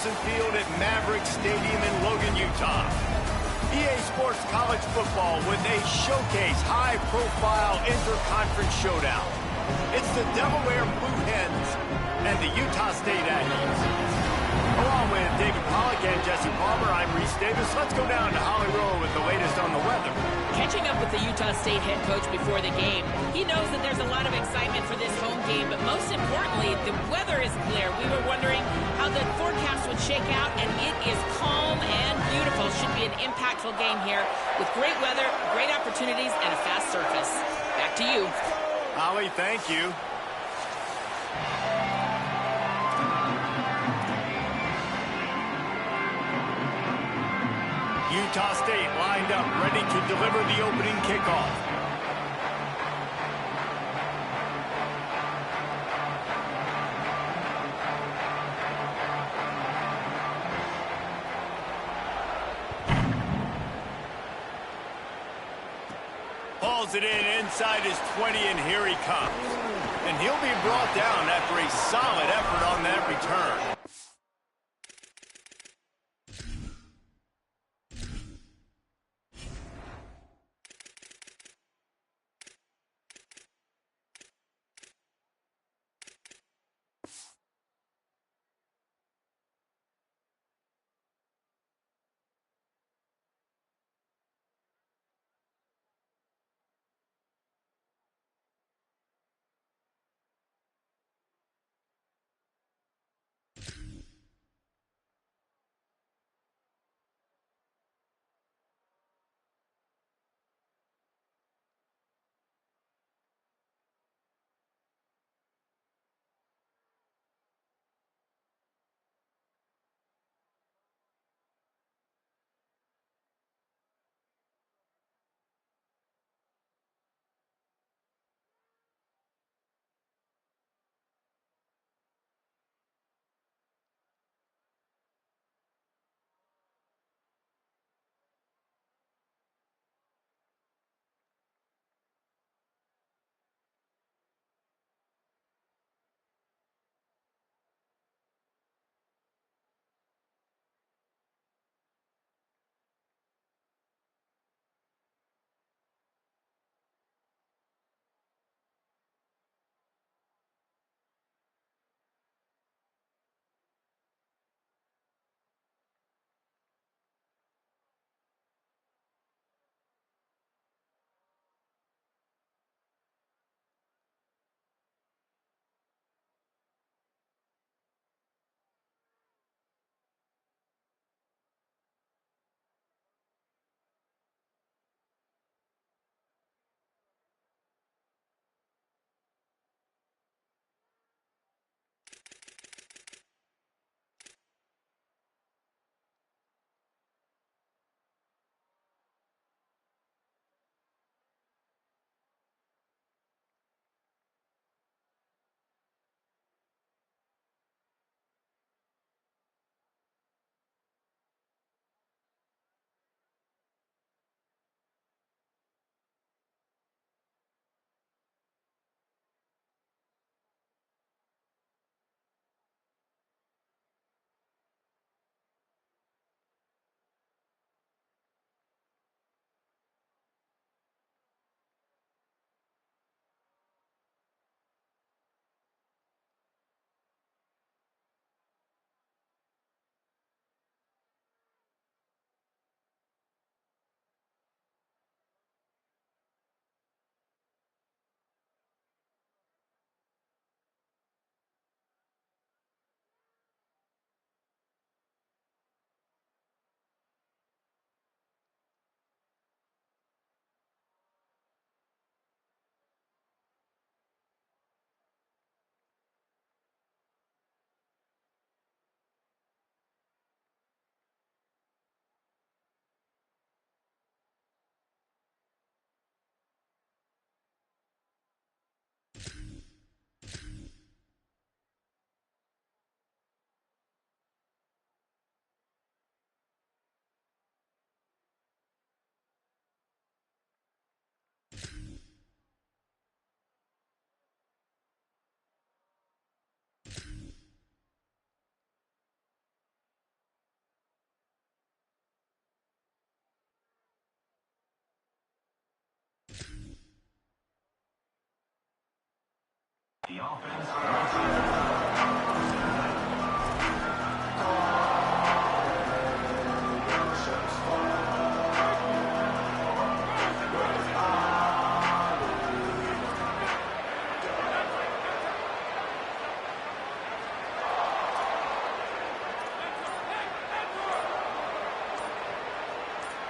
Wilson Field at Maverick Stadium in Logan, Utah. EA Sports College Football with a showcase high-profile interconference showdown. It's the Delaware Blue Hens and the Utah State Aggies. Along with David Pollack and Jesse Palmer, I'm Reese Davis. Let's go down to Holly Rowe with the latest on the weather. Catching up with the Utah State head coach before the game, he knows that there's a lot of excitement for this home game, but most importantly, the weather is clear. We were wondering how the forecast would shake out, and it is calm and beautiful. Should be an impactful game here with great weather, great opportunities, and a fast surface. Back to you. Holly, thank you. Utah State lined up, ready to deliver the opening kickoff. Hauls it inside his 20, and here he comes. And he'll be brought down after a solid effort on that return.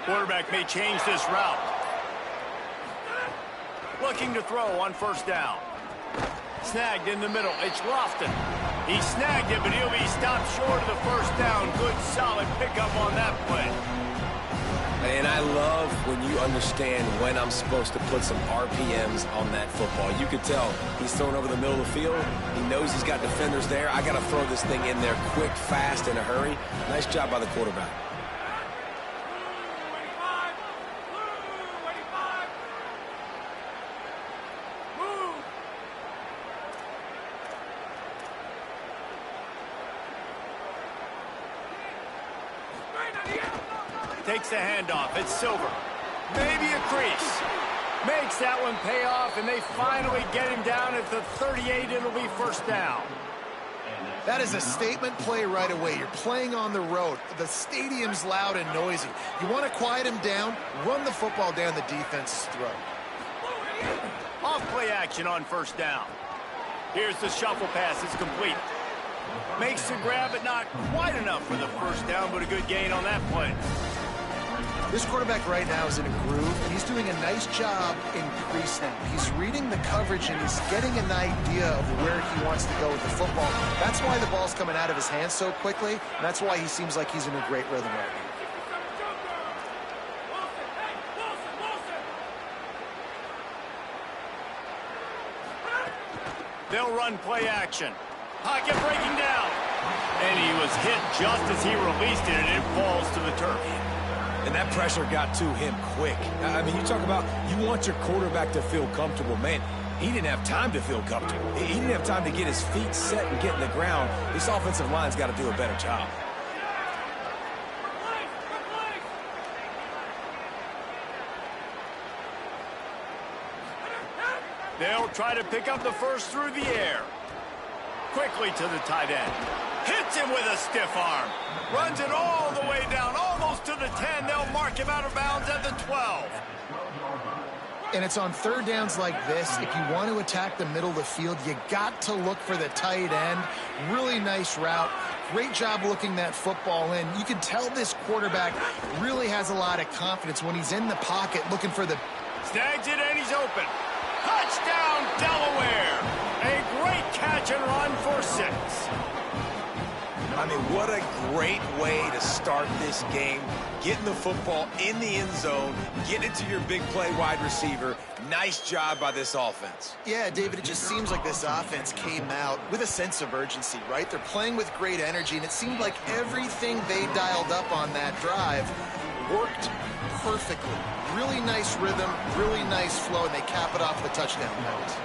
Quarterback may change this route. Looking to throw on first down. Snagged in the middle. It's Lofton. He snagged it, but he'll be stopped short of the first down. Good, solid pickup on that play. And I love when you understand when I'm supposed to put some RPMs on that football. You could tell he's throwing over the middle of the field. He knows he's got defenders there. I got to throw this thing in there quick, fast, in a hurry. Nice job by the quarterback. Takes the handoff. It's Silver. Maybe a crease. Makes that one pay off, and they finally get him down at the 38. It'll be first down. That is a statement play right away. You're playing on the road. The stadium's loud and noisy. You want to quiet him down, run the football down the defense's throat. Off play action on first down. Here's the shuffle pass. It's complete. Makes the grab, but not quite enough for the first down, but a good gain on that play. This quarterback right now is in a groove, and he's doing a nice job in pre-snap. He's reading the coverage, and he's getting an idea of where he wants to go with the football. That's why the ball's coming out of his hands so quickly, and that's why he seems like he's in a great rhythm right now. They'll run play action. Pocket breaking down. And he was hit just as he released it, and it falls to the turf. And that pressure got to him quick. I mean, you talk about you want your quarterback to feel comfortable. Man, he didn't have time to feel comfortable. He didn't have time to get his feet set and get in the ground. This offensive line's got to do a better job. They'll try to pick up the first through the air. Quickly to the tight end. Hits him with a stiff arm. Runs it all the way down, almost to the 10. They'll mark him out of bounds at the 12. And it's on third downs like this. If you want to attack the middle of the field, you got to look for the tight end. Really nice route. Great job looking that football in. You can tell this quarterback really has a lot of confidence when he's in the pocket looking for the... Snags it and he's open. Touchdown, Delaware. A great catch and run for 6. I mean, what a great way to start this game. Getting the football in the end zone, getting it to your big play wide receiver. Nice job by this offense. Yeah, David, it just seems like this offense came out with a sense of urgency, right? They're playing with great energy, and it seemed like everything they dialed up on that drive worked perfectly. Really nice rhythm, really nice flow, and they cap it off with a touchdown pass.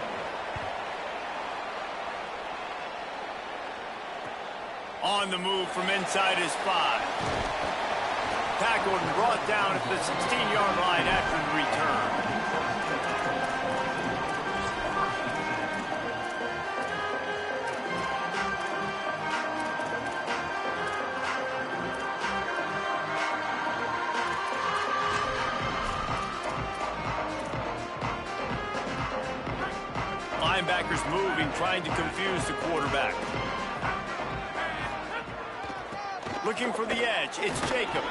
On the move from inside his 5. Tackled and brought down at the 16-yard line after the return. Linebackers moving, trying to confuse the quarterback. Looking for the edge, it's Jacobs.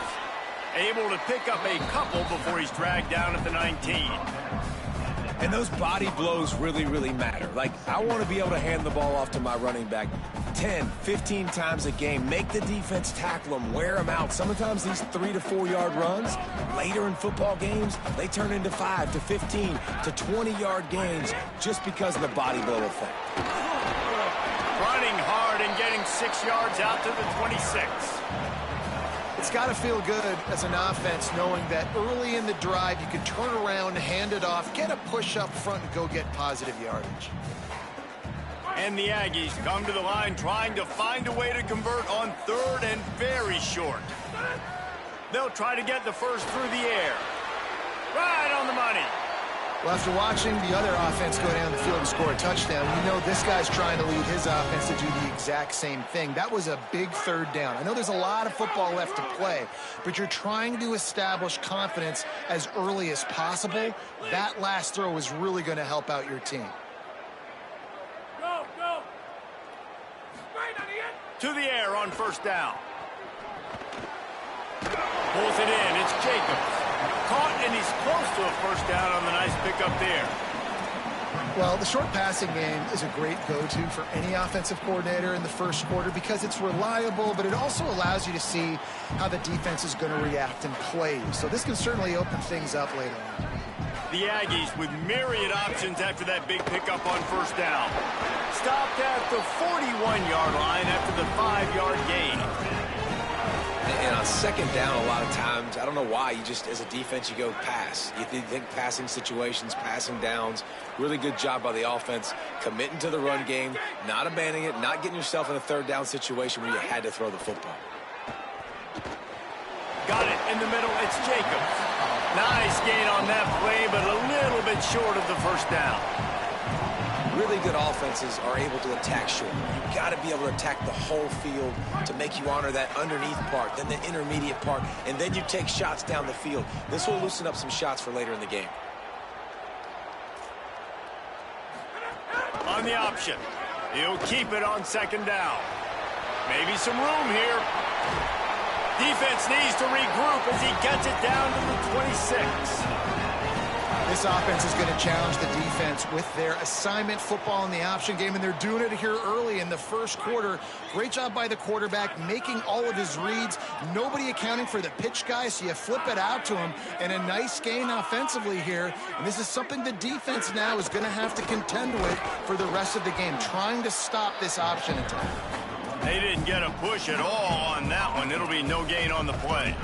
Able to pick up a couple before he's dragged down at the 19. And those body blows really, really matter. Like, I want to be able to hand the ball off to my running back 10, 15 times a game. Make the defense tackle them, wear them out. Sometimes these 3 to 4 yard runs, later in football games, they turn into 5 to 15 to 20-yard gains just because of the body blow effect. Running hard and getting 6 yards out to the 26. It's got to feel good as an offense knowing that early in the drive you can turn around, hand it off, get a push up front, and go get positive yardage. And the Aggies come to the line trying to find a way to convert on third and very short. They'll try to get the first through the air. Right on the money. Well, after watching the other offense go down the field and score a touchdown, you know this guy's trying to lead his offense to do the exact same thing. That was a big third down. I know there's a lot of football left to play, but you're trying to establish confidence as early as possible. That last throw is really going to help out your team. Go, go. To the air on first down. Pulls it in. It's Jacobs. Caught, and he's close to a first down on the nice pickup there. Well, the short passing game is a great go-to for any offensive coordinator in the first quarter because it's reliable, but it also allows you to see how the defense is going to react and play. So this can certainly open things up later on. The Aggies with myriad options after that big pickup on first down. Stopped at the 41-yard line after the 5-yard gain. And on second down, a lot of times, I don't know why, you just, as a defense, you go pass. You think passing situations, passing downs. Really good job by the offense, committing to the run game, not abandoning it, not getting yourself in a third down situation where you had to throw the football. Got it in the middle. It's Jacobs. Nice gain on that play, but a little bit short of the first down. Really good offenses are able to attack short. You've got to be able to attack the whole field to make you honor that underneath part, then the intermediate part, and then you take shots down the field. This will loosen up some shots for later in the game. On the option. He'll keep it on second down. Maybe some room here. Defense needs to regroup as he gets it down to the 26. This offense is going to challenge the defense with their assignment football in the option game, and they're doing it here early in the first quarter. Great job by the quarterback, making all of his reads. Nobody accounting for the pitch guy, so you flip it out to him, and a nice gain offensively here. And this is something the defense now is going to have to contend with for the rest of the game, trying to stop this option attack. They didn't get a push at all on that one. It'll be no gain on the play.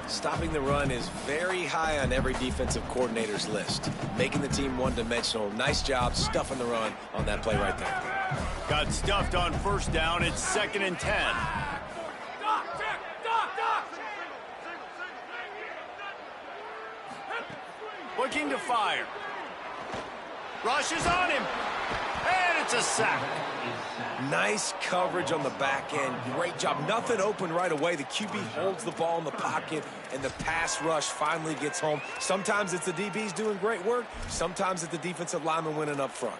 Stopping the run is very high on every defensive coordinator's list. Making the team one-dimensional. Nice job stuffing the run on that play right there. Got stuffed on first down. It's 2nd and 10. Looking to fire. Rushes on him. And it's a sack. Nice coverage on the back end. Great job. Nothing open right away. The QB holds the ball in the pocket, and the pass rush finally gets home. Sometimes it's the DBs doing great work. Sometimes it's the defensive lineman winning up front.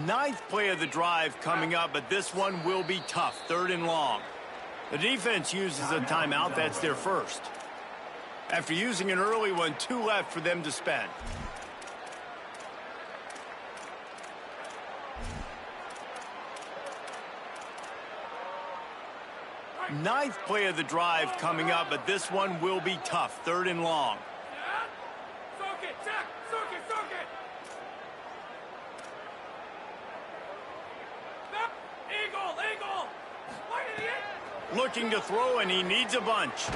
Ninth play of the drive coming up, but this one will be tough. 3rd and long. The defense uses a timeout. That's their first. After using an early one, 2 left for them to spend. Ninth play of the drive coming up, but this one will be tough. 3rd and long. Looking to throw, and he needs a bunch.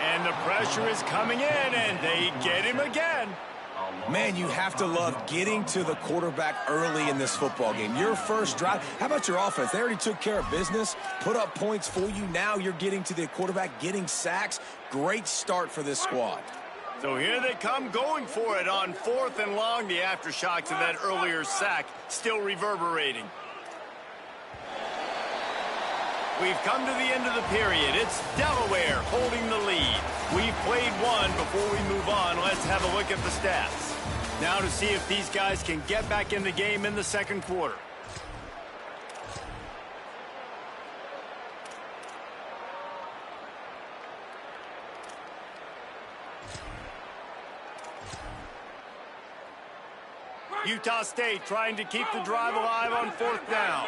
And the pressure is coming in, and they get him again. Man, you have to love getting to the quarterback early in this football game. Your first drive. How about your offense? They already took care of business, put up points for you. Now you're getting to the quarterback, getting sacks. Great start for this squad. So here they come going for it on 4th and long. The aftershocks of that earlier sack still reverberating. We've come to the end of the period. It's Delaware holding the lead. We've played one. Before we move on, let's have a look at the stats. Now to see if these guys can get back in the game in the second quarter. Utah State trying to keep the drive alive on 4th down.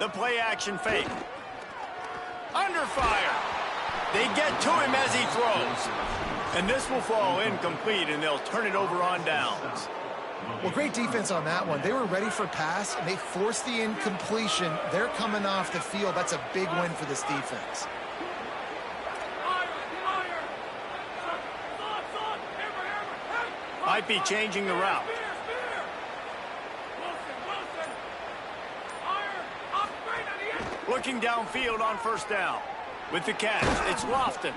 The play action fake. Under fire. They get to him as he throws. And this will fall incomplete, and they'll turn it over on downs. Well, great defense on that one. They were ready for pass, and they forced the incompletion. They're coming off the field. That's a big win for this defense. Might be changing the route. Looking downfield on first down. With the catch, it's Lofton.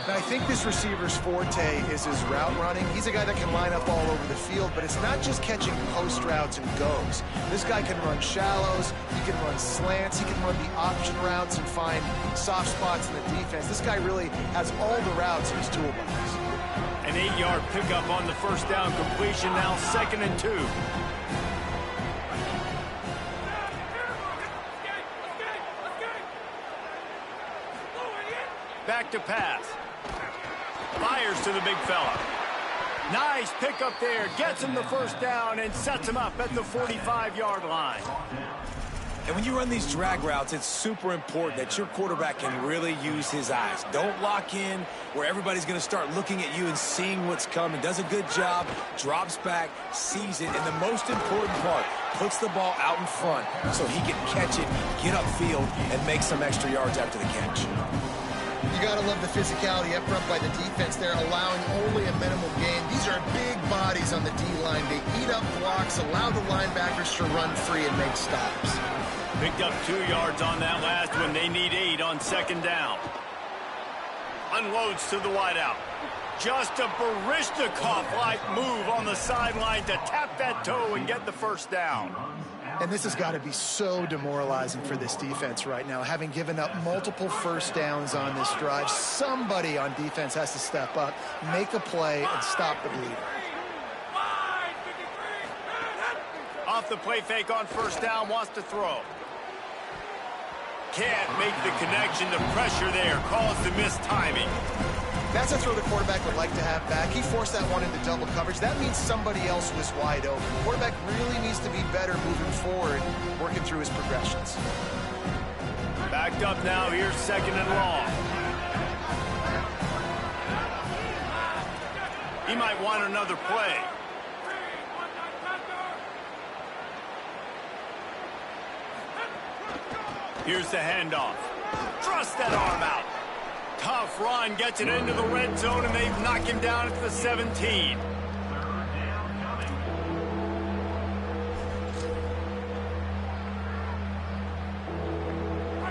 Now, I think this receiver's forte is his route running. He's a guy that can line up all over the field, but it's not just catching post routes and goes. This guy can run shallows, he can run slants, he can run the option routes and find soft spots in the defense. This guy really has all the routes in his toolbox. An 8-yard pickup on the first down completion, now 2nd and 2. Back to pass. Fires to the big fella. Nice pickup there. Gets him the first down and sets him up at the 45-yard line. And when you run these drag routes, it's super important that your quarterback can really use his eyes. Don't lock in where everybody's going to start looking at you and seeing what's coming. Does a good job, drops back, sees it, and the most important part, puts the ball out in front so he can catch it, get upfield, and make some extra yards after the catch. You got to love the physicality up front by the defense there, allowing only a minimal gain. These are big bodies on the D-line. They eat up blocks, allow the linebackers to run free and make stops. Picked up 2 yards on that last one. They need 8 on 2nd down. Unloads to the wideout. Just a Baryshnikov-like move on the sideline to tap that toe and get the first down. And this has got to be so demoralizing for this defense right now. Having given up multiple first downs on this drive, somebody on defense has to step up, make a play, and stop the bleeding. Off the play fake on first down, wants to throw. Can't make the connection. The pressure there caused the missed timing. That's a throw the quarterback would like to have back. He forced that one into double coverage. That means somebody else was wide open. The quarterback really needs to be better moving forward, working through his progressions. Backed up now. Here's 2nd and long. He might want another play. Here's the handoff. Thrust that arm out. Tough run, gets it into the red zone, and they knock him down at the 17.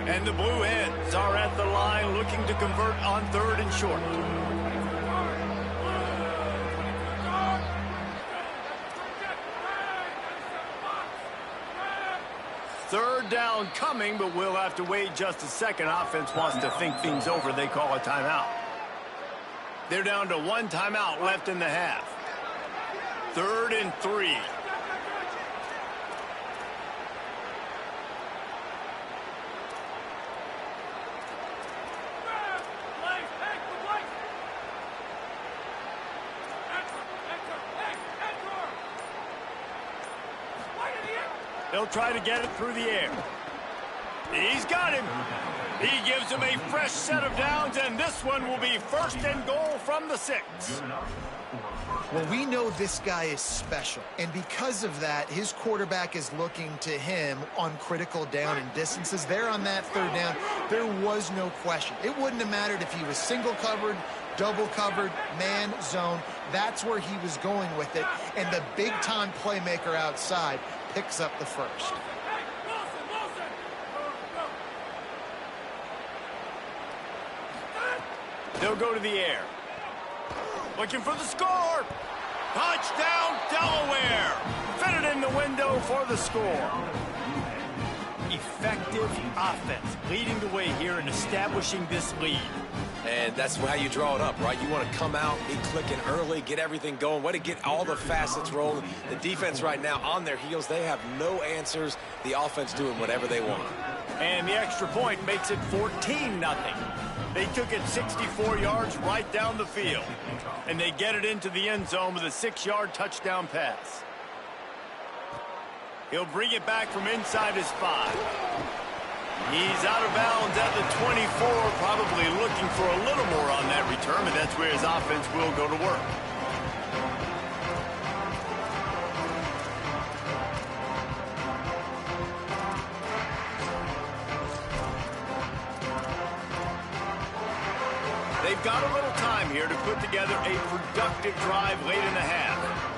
And the Blue Hens are at the line looking to convert on 3rd and short. Third down coming, but we'll have to wait just a second. Offense wants to think things over. They call a timeout. They're down to 1 timeout left in the half. 3rd and 3. They'll try to get it through the air. He's got him. He gives him a fresh set of downs, and this one will be 1st and goal from the 6. Well, we know this guy is special, and because of that, his quarterback is looking to him on critical down and distances. There on that 3rd down, there was no question. It wouldn't have mattered if he was single covered, double covered, man, zone. That's where he was going with it, and the big-time playmaker outside picks up the first. They'll go to the air. Looking for the score. Touchdown, Delaware. Fit it in the window for the score. Effective offense leading the way here and establishing this lead. And that's how you draw it up, right? You want to come out, be clicking early, get everything going, way to get all the facets rolling. The defense right now on their heels, they have no answers. The offense doing whatever they want. And the extra point makes it 14-0. They took it 64 yards right down the field. And they get it into the end zone with a 6-yard touchdown pass. He'll bring it back from inside his 5. He's out of bounds at the 24, probably looking for a little more on that return, but that's where his offense will go to work. They've got a little time here to put together a productive drive late in the half.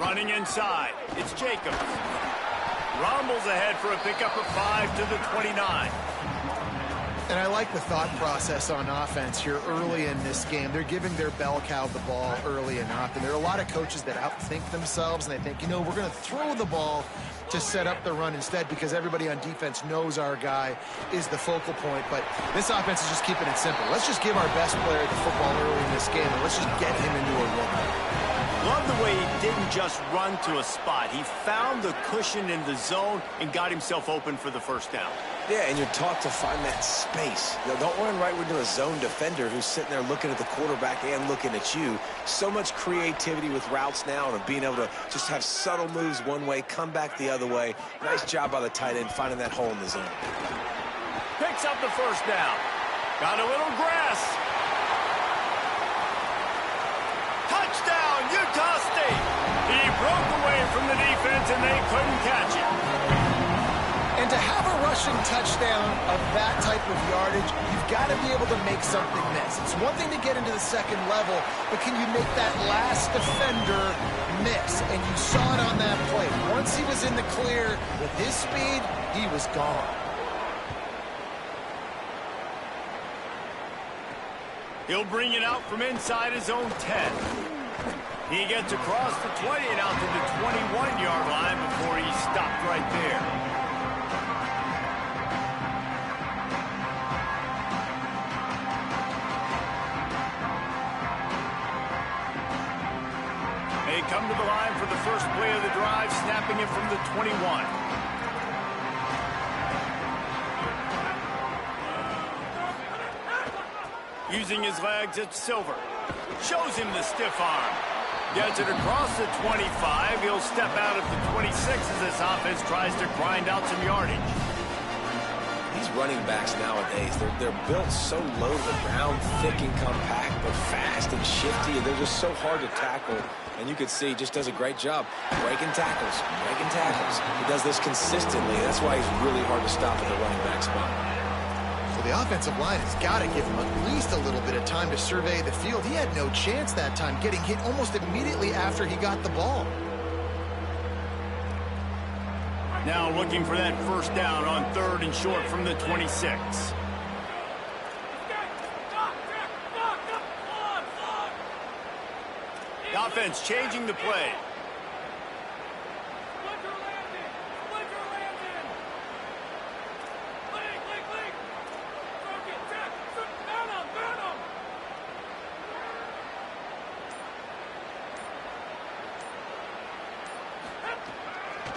Running inside, it's Jacobs. Rumbles ahead for a pickup of 5 to the 29. And I like the thought process on offense here early in this game. They're giving their bell cow the ball early enough. And there are a lot of coaches that outthink themselves, and they think, you know, we're going to throw the ball to set up the run instead because everybody on defense knows our guy is the focal point. But this offense is just keeping it simple. Let's just give our best player the football early in this game, and let's just get him into a rhythm. Love the way he didn't just run to a spot. He found the cushion in the zone and got himself open for the first down. Yeah, and you're taught to find that space. You know, don't run right into a zone defender who's sitting there looking at the quarterback and looking at you. So much creativity with routes now and being able to just have subtle moves one way, come back the other way. Nice job by the tight end finding that hole in the zone. Picks up the first down. Got a little grass. Touchdown, Utah State. He broke away from the defense and they couldn't catch it. And to have a rushing touchdown of that type of yardage, you've got to be able to make something miss. It's one thing to get into the second level, but can you make that last defender miss? And you saw it on that play. Once he was in the clear with his speed, he was gone. He'll bring it out from inside his own 10. He gets across the 20 and out to the 21-yard line before he stopped right there. They come to the line for the first play of the drive, snapping it from the 21. Using his legs, it's Silver. Shows him the stiff arm. Gets it across the 25. He'll step out at the 26 as this offense tries to grind out some yardage. These running backs nowadays, they're built so low to the ground, thick and compact, but fast and shifty, and they're just so hard to tackle. And you can see, just does a great job breaking tackles, breaking tackles. He does this consistently. That's why he's really hard to stop at the running back spot. So the offensive line has got to give him at least a little bit of time to survey the field. He had no chance that time, getting hit almost immediately after he got the ball. Now looking for that first down on 3rd and short from the 26. The offense changing the play.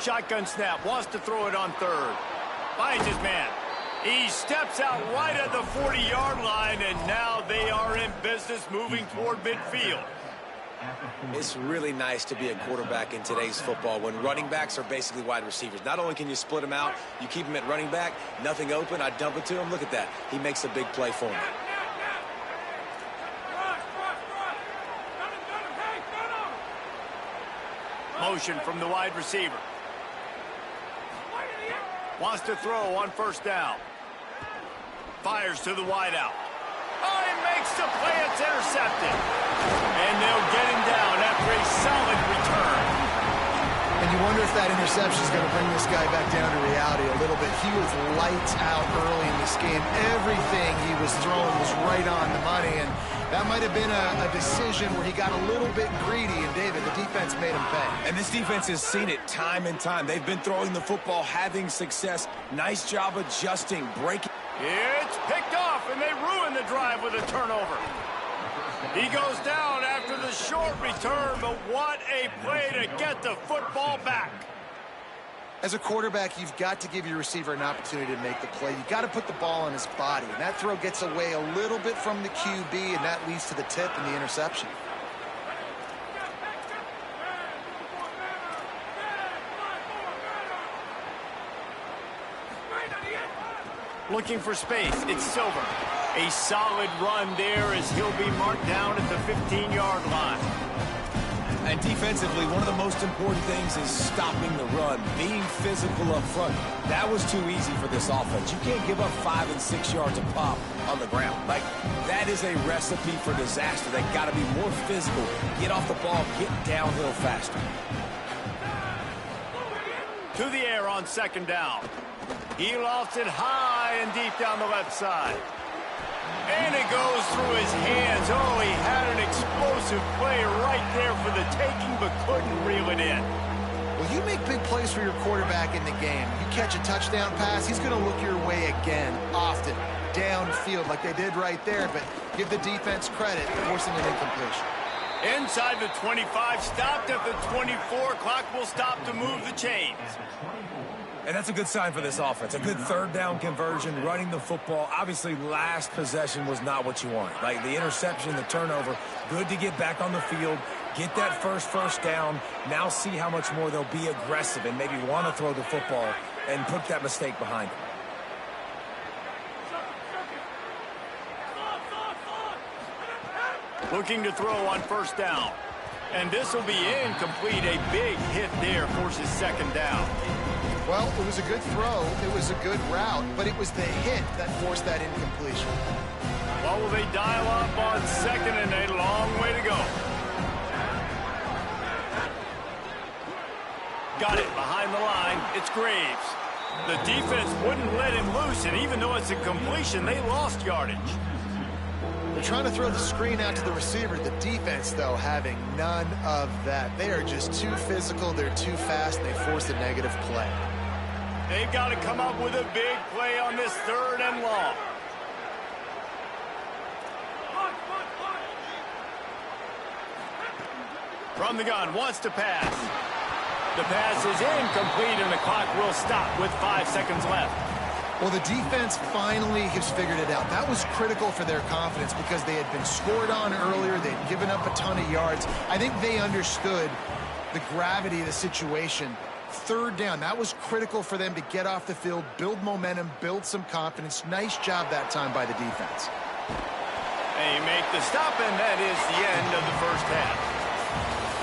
Shotgun snap, wants to throw it on 3rd. Finds his man. He steps out right at the 40-yard line, and now they are in business moving toward midfield. It's really nice to be a quarterback in today's football when running backs are basically wide receivers. Not only can you split them out, you keep them at running back, nothing open, I dump it to him. Look at that. He makes a big play for me. Motion from the wide receiver. Wants to throw on first down. Fires to the wideout. Oh, he makes the play. It's intercepted. And they'll get him down after a solid return. And you wonder if that interception is going to bring this guy back down to reality a little bit. He was lights out early in this game. Everything he was throwing was right on the money. And that might have been a decision where he got a little bit greedy, and David, the defense made him pay. And this defense has seen it time and time. They've been throwing the football, having success. Nice job adjusting, breaking. It's picked off, and they ruin the drive with a turnover. He goes down after the short return, but what a play to get the football back. As a quarterback, you've got to give your receiver an opportunity to make the play. You've got to put the ball on his body. And that throw gets away a little bit from the QB, and that leads to the tip and the interception. Looking for space, it's Silver. A solid run there as he'll be marked down at the 15-yard line. And defensively, one of the most important things is stopping the run, being physical up front. That was too easy for this offense. You can't give up 5 and 6 yards of pop on the ground. Like, that is a recipe for disaster. They got to be more physical, get off the ball, get downhill faster. To the air on second down. He lofts it high and deep down the left side. And it goes through his hands. Oh, he had an explosive play right there for the taking, but couldn't reel it in. Well, you make big plays for your quarterback in the game. You catch a touchdown pass, he's going to look your way again, often, downfield like they did right there, but give the defense credit for forcing an incompletion. Inside the 25, stopped at the 24. Clock will stop to move the chains. And that's a good sign for this offense. A good third down conversion, running the football. Obviously, last possession was not what you wanted. Like the interception, the turnover, good to get back on the field, get that first down. Now see how much more they'll be aggressive and maybe want to throw the football and put that mistake behind them. Looking to throw on first down. And this will be incomplete. A big hit there forces second down. Well, it was a good throw, it was a good route, but it was the hit that forced that incompletion. Well, will they dial up on second, and a long way to go. Got it behind the line. It's Graves. The defense wouldn't let him loose, and even though it's a completion, they lost yardage. They're trying to throw the screen out to the receiver. The defense, though, having none of that. They are just too physical, they're too fast, and they force a negative play. They've got to come up with a big play on this third and long. From the gun, wants to pass. The pass is incomplete, and the clock will stop with 5 seconds left. Well, the defense finally has figured it out. That was critical for their confidence because they had been scored on earlier. They'd given up a ton of yards. I think they understood the gravity of the situation. Third down, that was critical for them to get off the field, build momentum, build some confidence. Nice job that time by the defense. They make the stop, and that is the end of the first half.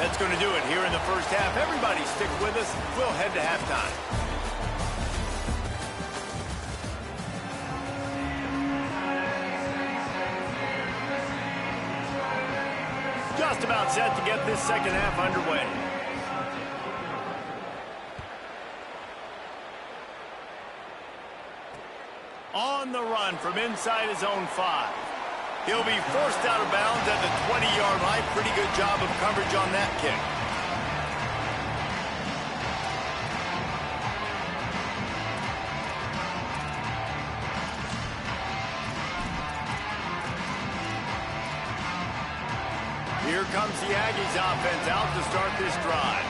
That's going to do it here in the first half. Everybody stick with us. We'll head to halftime. Just about set to get this second half underway. On the run from inside his own 5. He'll be forced out of bounds at the 20-yard line. Pretty good job of coverage on that kick. Here comes the Aggies offense out to start this drive.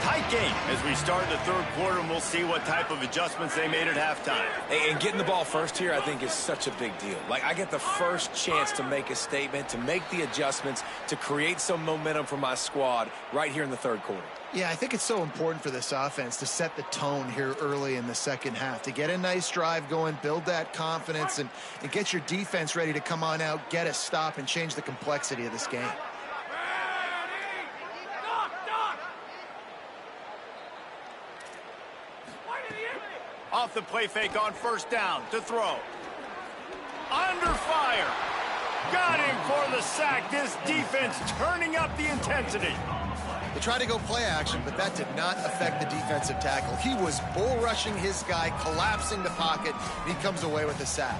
Tight game as we start the third quarter, and we'll see what type of adjustments they made at halftime. And getting the ball first here, I think, is such a big deal. Like, I get the first chance to make a statement, to make the adjustments, to create some momentum for my squad right here in the third quarter. Yeah, I think it's so important for this offense to set the tone here early in the second half, to get a nice drive going, build that confidence, and get your defense ready to come on out, get a stop, and change the complexity of this game. Off the play fake on first down to throw. Under fire. Got him for the sack. This defense turning up the intensity. They tried to go play action, but that did not affect the defensive tackle. He was bull rushing his guy, collapsing the pocket, and he comes away with the sack.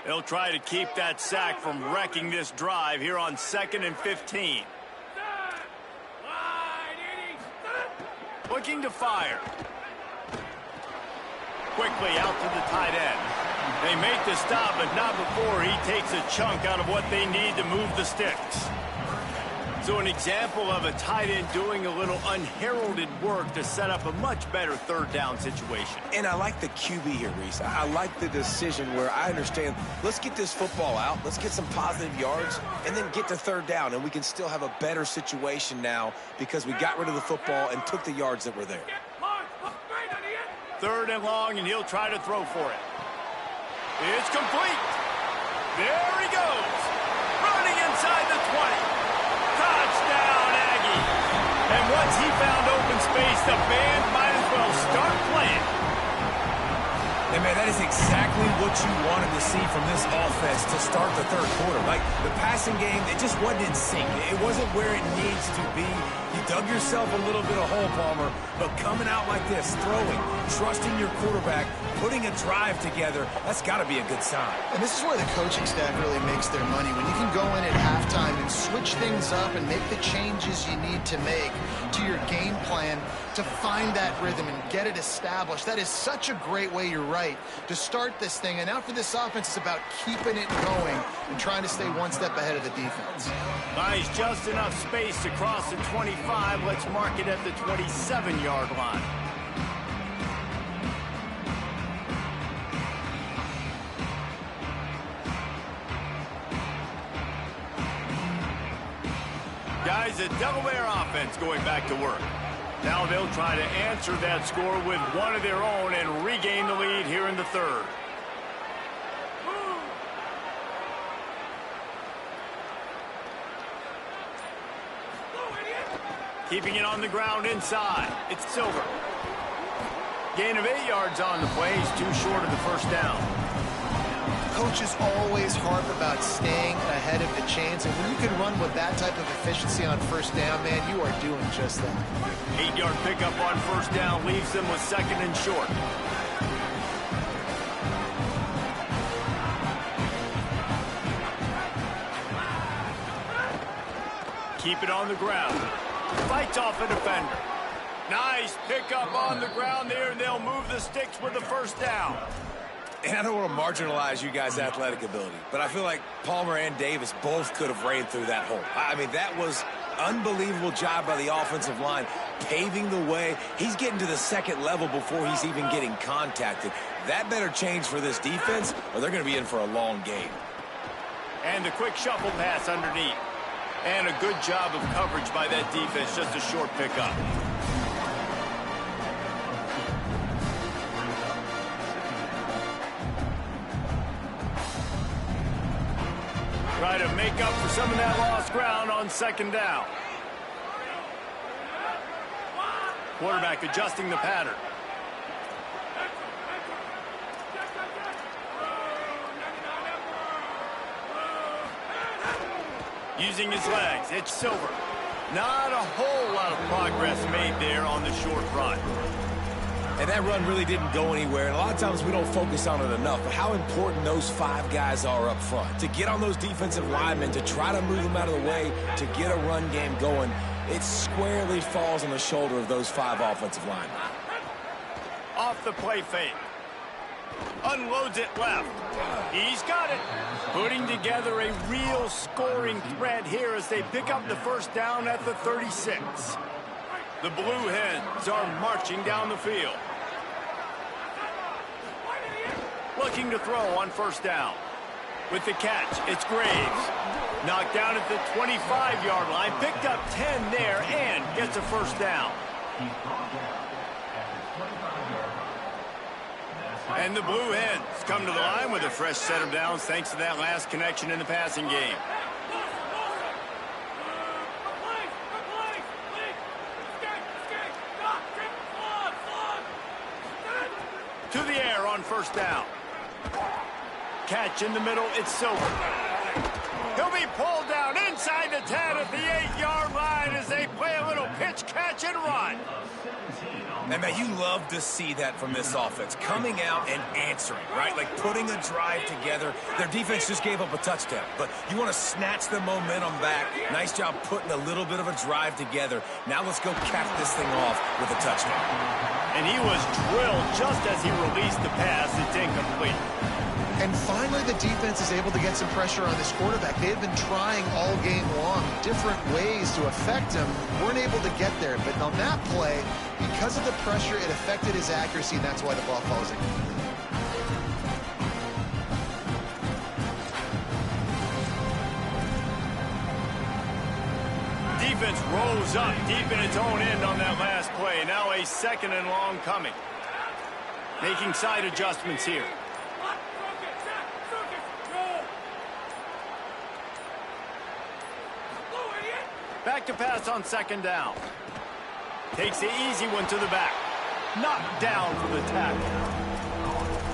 They'll try to keep that sack from wrecking this drive here on 2nd and 15. Looking to fire. Quickly out to the tight end. They make the stop, but not before he takes a chunk out of what they need to move the sticks. So an example of a tight end doing a little unheralded work to set up a much better third down situation. And I like the QB here, Reese. I like the decision where I understand, let's get this football out, let's get some positive yards, and then get to third down, and we can still have a better situation now because we got rid of the football and took the yards that were there. Third and long, and he'll try to throw for it. It's complete. There he goes. Running inside the 20. Touchdown, Aggie. And once he found open space, the band might as well start playing. And, man, that is exactly what you wanted to see from this offense to start the third quarter. Like, the passing game, it just wasn't in sync. It wasn't where it needs to be. You dug yourself a little bit of hole, Palmer, but coming out like this, throwing, trusting your quarterback, putting a drive together, that's got to be a good sign. And this is where the coaching staff really makes their money. When you can go in at halftime and switch things up and make the changes you need to make to your game plan to find that rhythm and get it established. That is such a great way, you're right, to start this thing. And now for this offense, it's about keeping it going and trying to stay one step ahead of the defense. Nice, just enough space to cross the 25. Let's mark it at the 27-yard line. Guys, the Delaware offense going back to work. Now they'll try to answer that score with one of their own and regain the lead here in the third. Keeping it on the ground inside. It's Silver. Gain of 8 yards on the play. He's too short of the first down. Coaches always harp about staying ahead of the chains, and when you can run with that type of efficiency on first down, man, you are doing just that. 8-yard pickup on first down leaves them with second and short. Keep it on the ground. Fights off a defender. Nice pickup on the ground there, and they'll move the sticks with the first down. And I don't want to marginalize you guys' athletic ability, but I feel like Palmer and Davis both could have ran through that hole. I mean, that was unbelievable job by the offensive line, paving the way. He's getting to the second level before he's even getting contacted. That better change for this defense, or they're going to be in for a long game. And the quick shuffle pass underneath. And a good job of coverage by that defense, just a short pickup. Try to make up for some of that lost ground on second down. Quarterback adjusting the pattern. Using his legs, it's Silver. Not a whole lot of progress made there on the short run. And that run really didn't go anywhere. And a lot of times we don't focus on it enough. But how important those 5 guys are up front. To get on those defensive linemen, to try to move them out of the way, to get a run game going, it squarely falls on the shoulder of those 5 offensive linemen. Off the play fake. Unloads it left. He's got it. Putting together a real scoring threat here as they pick up the first down at the 36. The Blue Hens are marching down the field. Looking to throw on first down. With the catch, it's Graves. Knocked down at the 25-yard line. Picked up 10 there and gets a first down. And the Blue Hens come to the line with a fresh set of downs thanks to that last connection in the passing game. To the air on first down. Catch in the middle, it's Silver. He'll be pulled down inside the 10 at the 8-yard line as they play a little pitch, catch, and run. And, man, you love to see that from this offense. Coming out and answering, right? Like putting a drive together. Their defense just gave up a touchdown. But you want to snatch the momentum back. Nice job putting a little bit of a drive together. Now let's go cap this thing off with a touchdown. And he was drilled just as he released the pass. It's incomplete. And finally, the defense is able to get some pressure on this quarterback. They had been trying all game long different ways to affect him. Weren't able to get there. But on that play, because of the pressure, it affected his accuracy, and that's why the ball falls incomplete. Defense rolls up deep in its own end on that last play. Now a second and long coming. Making side adjustments here. Back to pass on second down. Takes the easy one to the back. Knocked down for the tackle.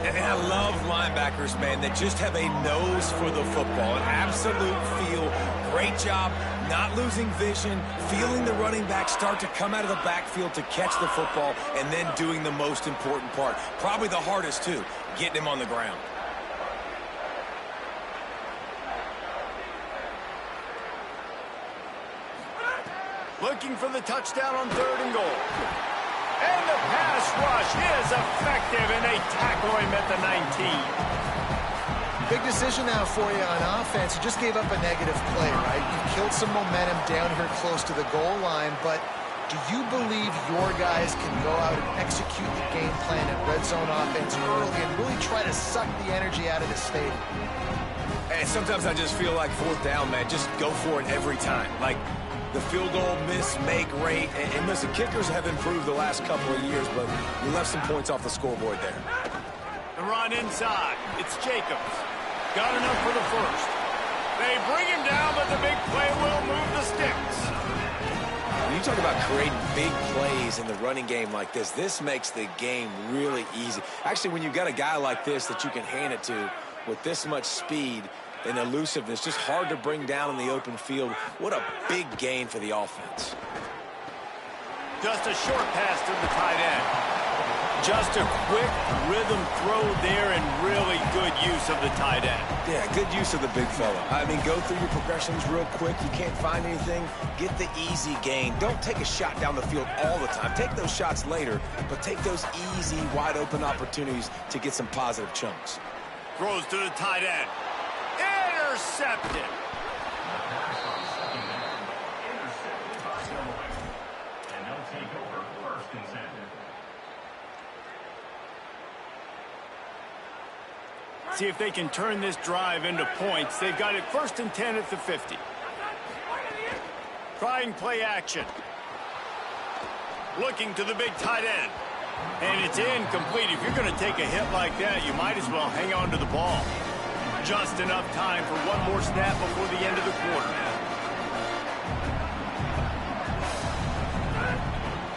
And I love linebackers, man, that just have a nose for the football, an absolute feel. Great job not losing vision, feeling the running back start to come out of the backfield to catch the football, and then doing the most important part. Probably the hardest, too, getting him on the ground. Looking for the touchdown on 3rd and goal. And the pass rush is effective, and they tackle him at the 19. Big decision now for you on offense. You just gave up a negative play, right? You killed some momentum down here close to the goal line, but do you believe your guys can go out and execute the game plan at red zone offense early and really try to suck the energy out of the stadium? And sometimes I just feel like 4th down, man, just go for it every time. Like, the field goal miss-make rate. And listen, kickers have improved the last couple of years, but you left some points off the scoreboard there. The run inside. It's Jacobs. Got enough for the first. They bring him down, but the big play will move the sticks. When you talk about creating big plays in the running game like this makes the game really easy. Actually, when you've got a guy like this that you can hand it to with this much speed and elusiveness, just hard to bring down in the open field. What a big gain for the offense. Just a short pass to the tight end. Just a quick rhythm throw there, and really good use of the tight end. Yeah, good use of the big fella. I mean, go through your progressions real quick. You can't find anything, get the easy gain. Don't take a shot down the field all the time. Take those shots later, but take those easy, wide-open opportunities to get some positive chunks. Throws to the tight end. Intercepted. See if they can turn this drive into points. They've got it 1st and 10 at the 50. Trying play action. Looking to the big tight end. And it's incomplete. If you're going to take a hit like that, you might as well hang on to the ball. Just enough time for one more snap before the end of the quarter.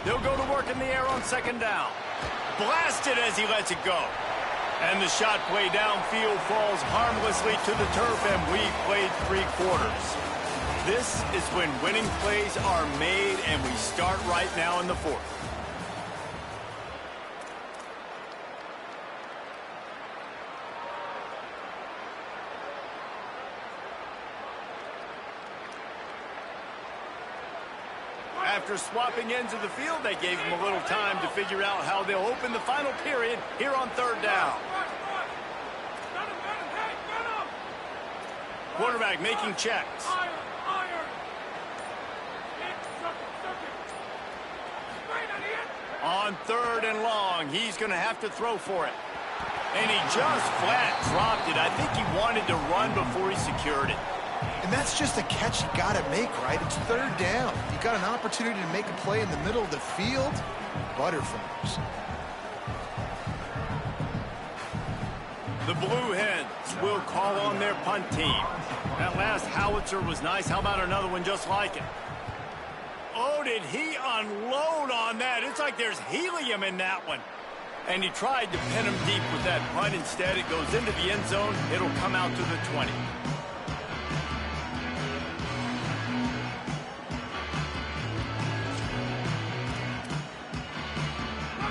They'll go to work in the air on 2nd down. Blasted as he lets it go. And the shot play downfield falls harmlessly to the turf, and we've played 3 quarters. This is when winning plays are made, and we start right now in the 4th. After swapping ends of the field, they gave him a little time to figure out how they'll open the final period here on 3rd down. Quarterback making checks. On 3rd and long, he's going to have to throw for it. And he just flat dropped it. I think he wanted to run before he secured it. And that's just a catch you got to make, right? It's 3rd down. You got an opportunity to make a play in the middle of the field. Butterfingers. The Blue Hens will call on their punt team. That last howitzer was nice. How about another one just like it? Oh, did he unload on that? It's like there's helium in that one. And he tried to pin him deep with that punt. Instead, it goes into the end zone. It'll come out to the 20.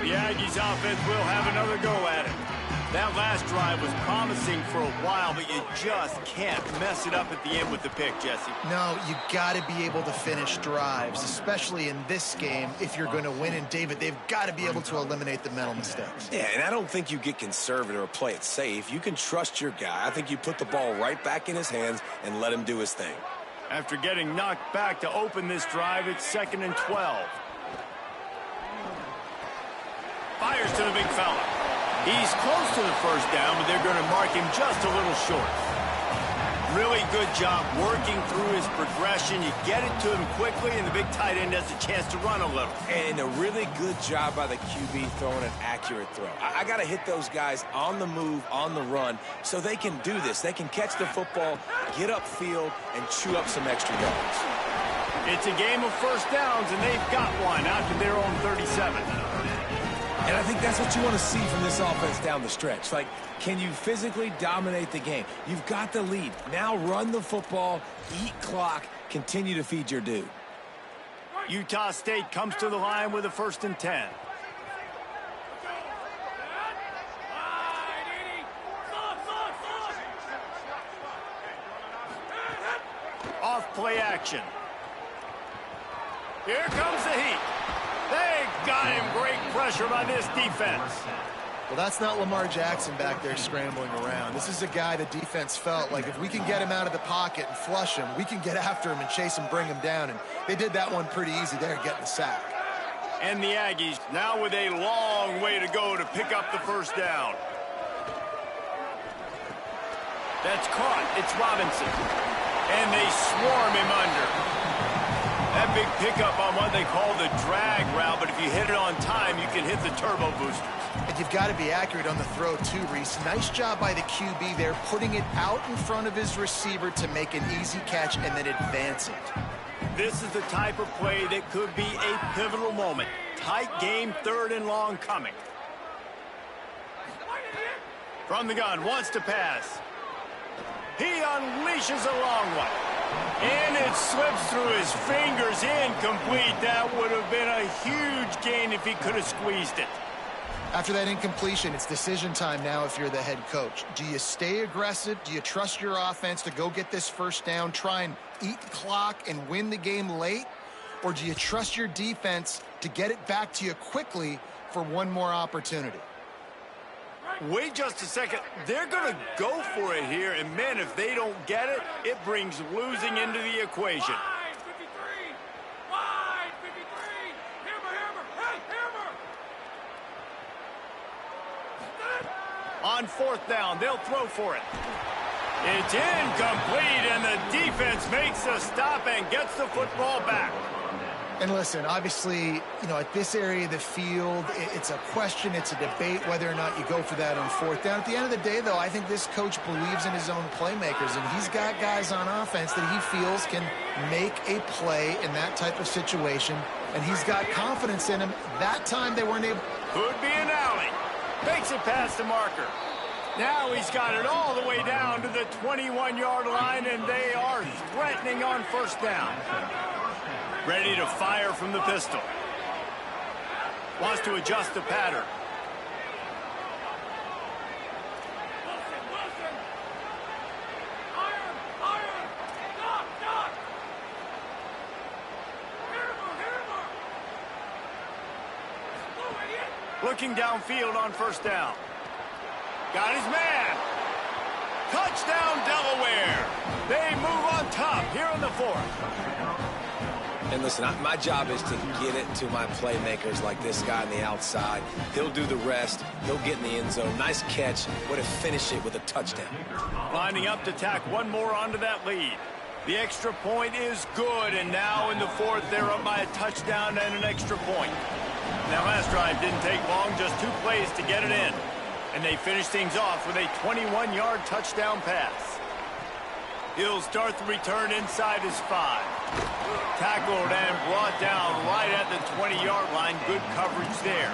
The Aggies offense will have another go at it. That last drive was promising for a while, but you just can't mess it up at the end with the pick, Jesse. No, you got to be able to finish drives, especially in this game if you're going to win. And, David, they've got to be able to eliminate the mental mistakes. Yeah, and I don't think you get conservative or play it safe. You can trust your guy. I think you put the ball right back in his hands and let him do his thing. After getting knocked back to open this drive, it's 2nd and 12. Fires to the big fella. He's close to the 1st down, but they're going to mark him just a little short. Really good job working through his progression. You get it to him quickly, and the big tight end has a chance to run a little. And a really good job by the QB throwing an accurate throw. I got to hit those guys on the move, on the run, so they can do this. They can catch the football, get upfield, and chew up some extra yards. It's a game of 1st downs, and they've got one out to their own 37. And I think that's what you want to see from this offense down the stretch. Like, can you physically dominate the game? You've got the lead. Now run the football, eat clock, continue to feed your dude. Utah State comes to the line with a 1st and 10. Off play action. Here comes the heat. They got him. Great pressure by this defense. Well, that's not Lamar Jackson back there scrambling around. This is a guy the defense felt like if we can get him out of the pocket and flush him, we can get after him and chase him, bring him down. And they did that one pretty easy there, getting the sack. And the Aggies now with a long way to go to pick up the 1st down. That's caught. It's Robinson. And they swarm him under. That big pickup on what they call the drag route, but if you hit it on time, you can hit the turbo boosters. And you've got to be accurate on the throw too, Reese. Nice job by the QB there, putting it out in front of his receiver to make an easy catch and then advance it. This is the type of play that could be a pivotal moment. Tight game, 3rd and long coming. From the gun, wants to pass. He unleashes a long one. And it slips through his fingers, incomplete. That would have been a huge gain if he could have squeezed it. After that incompletion, it's decision time now if you're the head coach. Do you stay aggressive? Do you trust your offense to go get this 1st down, try and eat the clock and win the game late? Or do you trust your defense to get it back to you quickly for one more opportunity? Wait just a second. They're going to go for it here, and man, if they don't get it, it brings losing into the equation. Wide 53! Wide 53! Hammer! Hey, hammer! On 4th down, they'll throw for it. It's incomplete, and the defense makes a stop and gets the football back. And listen, obviously, you know, at this area of the field, it's a question, it's a debate whether or not you go for that on 4th down. At the end of the day, though, I think this coach believes in his own playmakers, and he's got guys on offense that he feels can make a play in that type of situation, and he's got confidence in him. That time they weren't able. Could be an alley. Makes it past the marker. Now he's got it all the way down to the 21-yard line, and they are threatening on 1st down. Ready to fire from the pistol. Wants to adjust the pattern. Wilson! Iron! Knock! Hammer! Oh, idiot! Looking downfield on 1st down. Got his man. Touchdown, Delaware. They move on top here in the 4th. And listen, my job is to get it to my playmakers like this guy on the outside. He'll do the rest. He'll get in the end zone. Nice catch. Way to finish it with a touchdown. Lining up to tack one more onto that lead. The extra point is good, and now in the 4th, they're up by a touchdown and an extra point. Now, last drive didn't take long, just 2 plays to get it in. And they finish things off with a 21-yard touchdown pass. He'll start the return inside his 5. Tackled and brought down right at the 20-yard line. Good coverage there.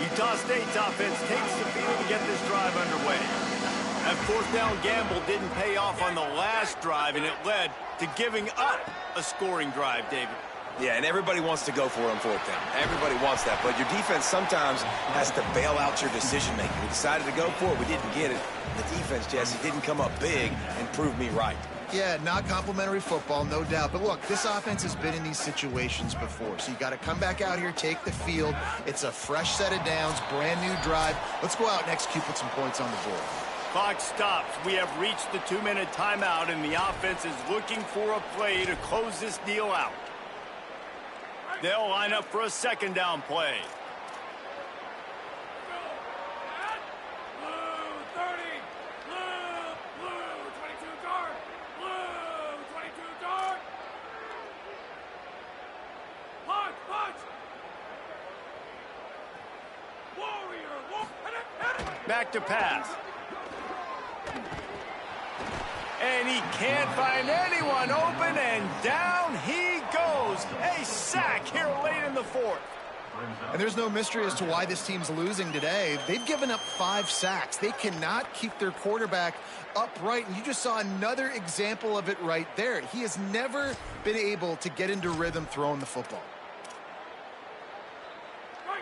Utah State's offense takes the field to get this drive underway. That 4th down gamble didn't pay off on the last drive, and it led to giving up a scoring drive, David. Yeah, and everybody wants to go for it on 4th down. Everybody wants that, but your defense sometimes has to bail out your decision-making. We decided to go for it. We didn't get it. The defense, Jesse, didn't come up big and prove me right. Yeah, not complimentary football, no doubt. But look, this offense has been in these situations before. So you got to come back out here, take the field. It's a fresh set of downs, brand new drive. Let's go out and execute, put some points on the board. Clock stops. We have reached the 2-minute timeout, and the offense is looking for a play to close this deal out. They'll line up for a 2nd down play. Blue 30! Blue 22 guard! Blue 22 guard! Punch! Warrior! Hit it! Back to pass. And he can't find anyone open, and down he goes. A sack here late in the fourth. And there's no mystery as to why this team's losing today. They've given up 5 sacks. They cannot keep their quarterback upright, and you just saw another example of it right there. He has never been able to get into rhythm throwing the football.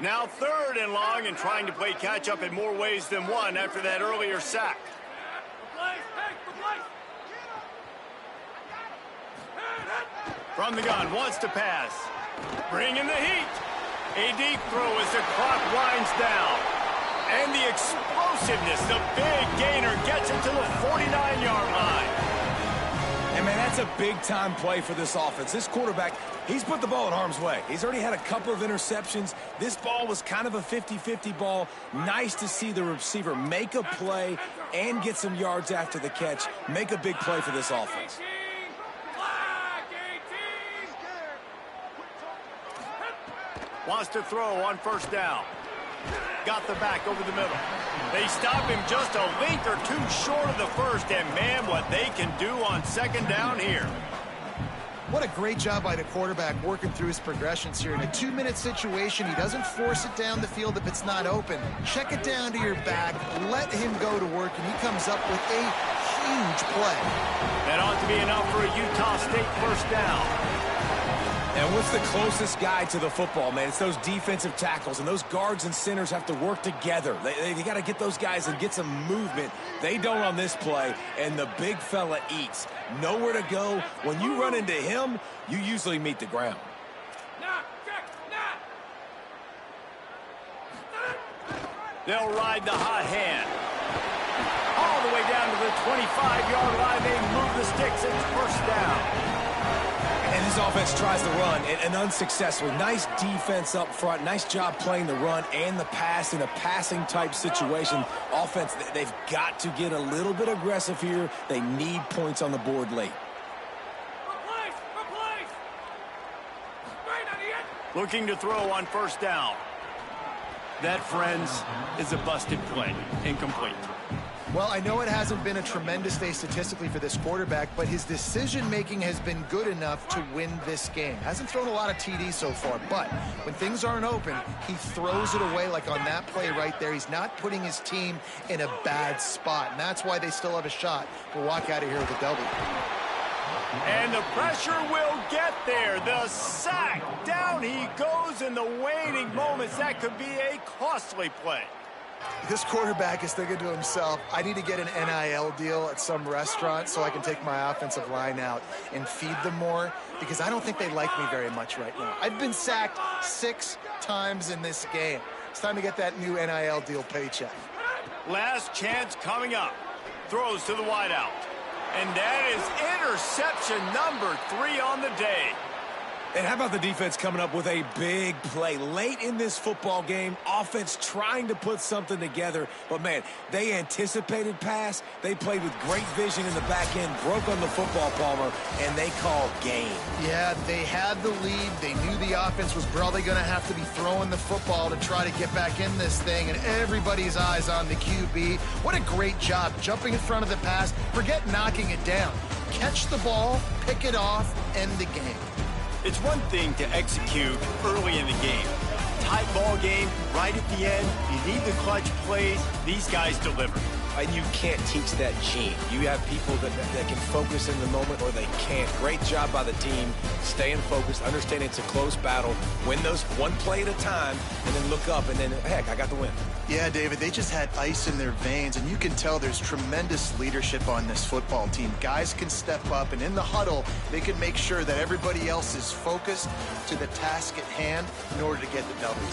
Now 3rd and long, and trying to play catch-up in more ways than one after that earlier sack. From the gun, wants to pass. Bring in the heat. A deep throw as the clock winds down. And the explosiveness, the big gainer gets him to the 49-yard line. And, man, that's a big-time play for this offense. This quarterback, he's put the ball in harm's way. He's already had a couple of interceptions. This ball was kind of a 50-50 ball. Nice to see the receiver make a play and get some yards after the catch. Make a big play for this offense. Wants to throw on 1st down. Got the back over the middle. They stop him just a link or two short of the first, and man, what they can do on 2nd down here. What a great job by the quarterback working through his progressions here. In a 2-minute situation, he doesn't force it down the field if it's not open. Check it down to your back, let him go to work, and he comes up with a huge play. That ought to be enough for a Utah State 1st down. And what's the closest guy to the football, man? It's those defensive tackles, and those guards and centers have to work together. They got to get those guys and get some movement. They don't on this play, and the big fella eats. Nowhere to go. When you run into him, you usually meet the ground. They'll ride the hot hand. All the way down to the 25-yard line. They move the sticks. It's 1st down. And this offense tries to run, and unsuccessful. Nice defense up front. Nice job playing the run and the pass in a passing-type situation. Offense, they've got to get a little bit aggressive here. They need points on the board late. Looking to throw on 1st down. That, friends, is a busted play. Incomplete. Well, I know it hasn't been a tremendous day statistically for this quarterback, but his decision-making has been good enough to win this game. Hasn't thrown a lot of TDs so far, but when things aren't open, he throws it away like on that play right there. He's not putting his team in a bad spot, and that's why they still have a shot to walk out of here with a W. And the pressure will get there. The sack. Down he goes in the waning moments. That could be a costly play. This quarterback is thinking to himself, I need to get an NIL deal at some restaurant so I can take my offensive line out and feed them more, because I don't think they like me very much right now. I've been sacked 6 times in this game. It's time to get that new NIL deal paycheck. Last chance coming up. Throws to the wideout. And that is interception number 3 on the day. And how about the defense coming up with a big play late in this football game? Offense trying to put something together. But, man, they anticipated pass. They played with great vision in the back end, broke on the football, Palmer, and they called game. Yeah, they had the lead. They knew the offense was probably going to have to be throwing the football to try to get back in this thing, and everybody's eyes on the QB. What a great job jumping in front of the pass. Forget knocking it down. Catch the ball, pick it off, end the game. It's one thing to execute early in the game. Tight ball game, right at the end. You need the clutch plays. These guys deliver. And you can't teach that gene. You have people that can focus in the moment, or they can't. Great job by the team, staying focused, understanding it's a close battle, win those one play at a time, and then look up, and then, heck, I got the win. Yeah, David, they just had ice in their veins, and you can tell there's tremendous leadership on this football team. Guys can step up, and in the huddle, they can make sure that everybody else is focused to the task at hand in order to get the W.